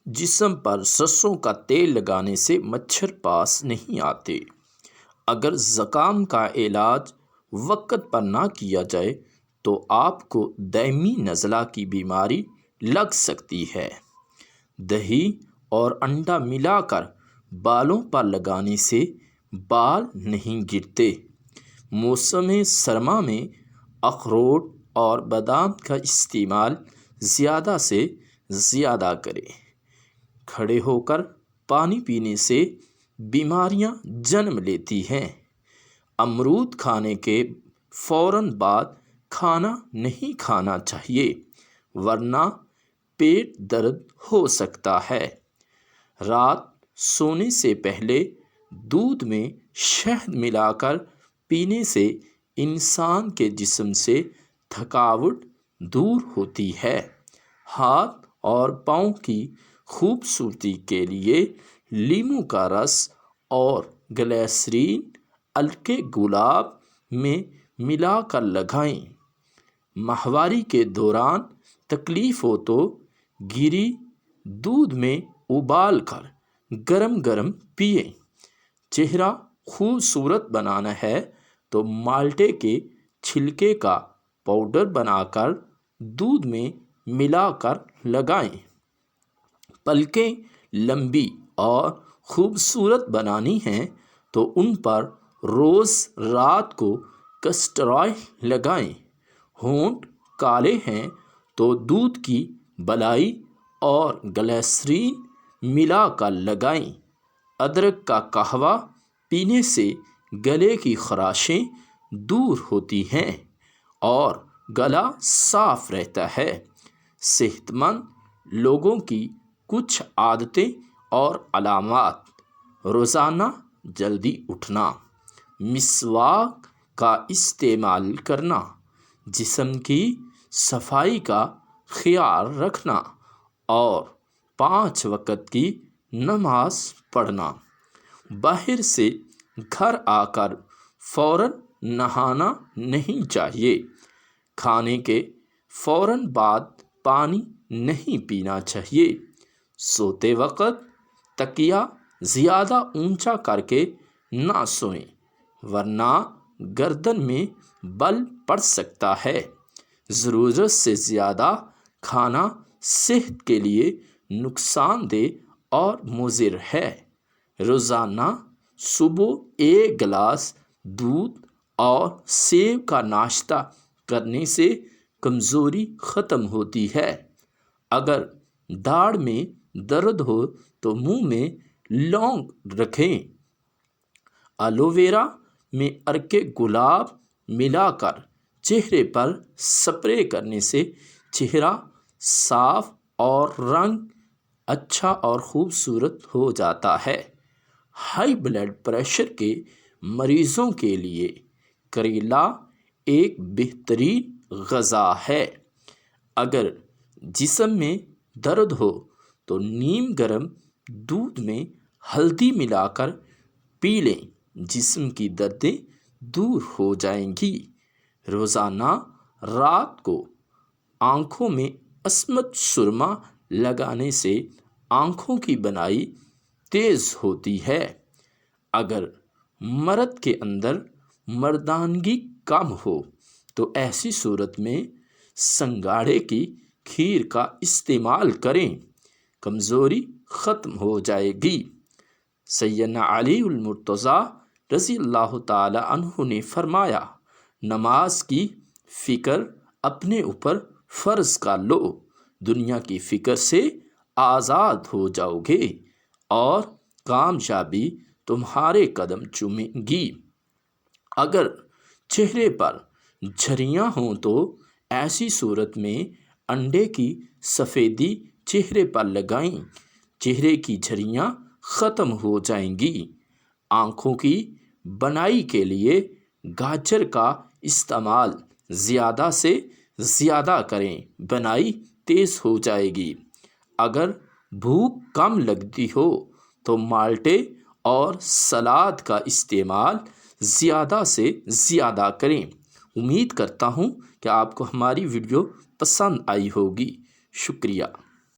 جسم پر سرسوں کا تیل لگانے سے مچھر پاس نہیں آتے۔ اگر زکام کا علاج وقت پر نہ کیا جائے تو آپ کو دائمی نزلہ کی بیماری لگ سکتی ہے۔ دہی اور انڈا ملا کر بالوں پر لگانے سے بال نہیں گرتے۔ موسم سرما میں اخروٹ اور بادام کا استعمال زیادہ سے زیادہ کریں۔ کھڑے ہو کر پانی پینے سے بیماریاں جنم لیتی ہیں۔ امرود کھانے کے فوراً بعد کھانا نہیں کھانا چاہیے ورنہ پیٹ درد ہو سکتا ہے۔ رات سونے سے پہلے دودھ میں شہد ملا کر پینے سے انسان کے جسم سے تھکاوٹ دور ہوتی ہے۔ ہاتھ اور پاؤں کی خوبصورتی کے لیے لیموں کا رس اور گلیسرین عرق گلاب میں ملا کر لگائیں۔ ماہواری کے دوران تکلیف ہو تو گری دودھ میں ابال کر گرم گرم پئیں۔ چہرہ خوبصورت بنانا ہے تو مالٹے کے چھلکے کا پاؤڈر بنا کر دودھ میں ملا کر لگائیں۔ پلکیں لمبی اور خوبصورت بنانی ہیں تو ان پر روز رات کو کسٹر آئل لگائیں۔ ہونٹ کالے ہیں تو دودھ کی بالائی اور گلیسرین ملا کر لگائیں۔ ادرک کا قہوہ پینے سے گلے کی خراشیں دور ہوتی ہیں اور گلا صاف رہتا ہے۔ صحت مند لوگوں کی کچھ عادتیں اور علامات: روزانہ جلدی اٹھنا، مسواک کا استعمال کرنا، جسم کی صفائی کا خیال رکھنا اور 5 وقت کی نماز پڑھنا۔ باہر سے گھر آ کر فوراً نہانا نہیں چاہیے۔ کھانے کے فوراً بعد پانی نہیں پینا چاہیے۔ سوتے وقت تکیہ زیادہ اونچا کر کے نہ سوئیں ورنہ گردن میں بل پڑ سکتا ہے۔ ضرورت سے زیادہ کھانا صحت کے لیے نقصان دہ اور مضر ہے۔ روزانہ صبح 1 گلاس دودھ اور سیب کا ناشتہ کرنے سے کمزوری ختم ہوتی ہے۔ اگر داڑھ میں درد ہو تو منہ میں لونگ رکھیں۔ ایلو ویرا میں عرق گلاب ملا کر چہرے پر سپرے کرنے سے چہرہ صاف اور رنگ اچھا اور خوبصورت ہو جاتا ہے۔ ہائی بلڈ پریشر کے مریضوں کے لیے کریلا ایک بہترین غذا ہے۔ اگر جسم میں درد ہو تو نیم گرم دودھ میں ہلدی ملا کر پی لیں، جسم کی دردیں دور ہو جائیں گی۔ روزانہ رات کو آنکھوں میں عصمت سرما لگانے سے آنکھوں کی بینائی تیز ہوتی ہے۔ اگر مرد کے اندر مردانگی کم ہو تو ایسی صورت میں سنگاڑے کی کھیر کا استعمال کریں، کمزوری ختم ہو جائے گی۔ سیدنا علی المرتضیٰ رضی اللہ تعالی عنہ نے فرمایا، نماز کی فکر اپنے اوپر فرض کر لو، دنیا کی فکر سے آزاد ہو جاؤ گے اور کامیابی تمہارے قدم چومے گی۔ اگر چہرے پر جھریاں ہوں تو ایسی صورت میں انڈے کی سفیدی چہرے پر لگائیں، چہرے کی جھریاں ختم ہو جائیں گی۔ آنکھوں کی بینائی کے لیے گاجر کا استعمال زیادہ سے زیادہ کریں، بینائی تیز ہو جائے گی۔ اگر بھوک کم لگتی ہو تو مالٹے اور سلاد کا استعمال زیادہ سے زیادہ کریں۔ امید کرتا ہوں کہ آپ کو ہماری ویڈیو پسند آئی ہوگی۔ شکریہ۔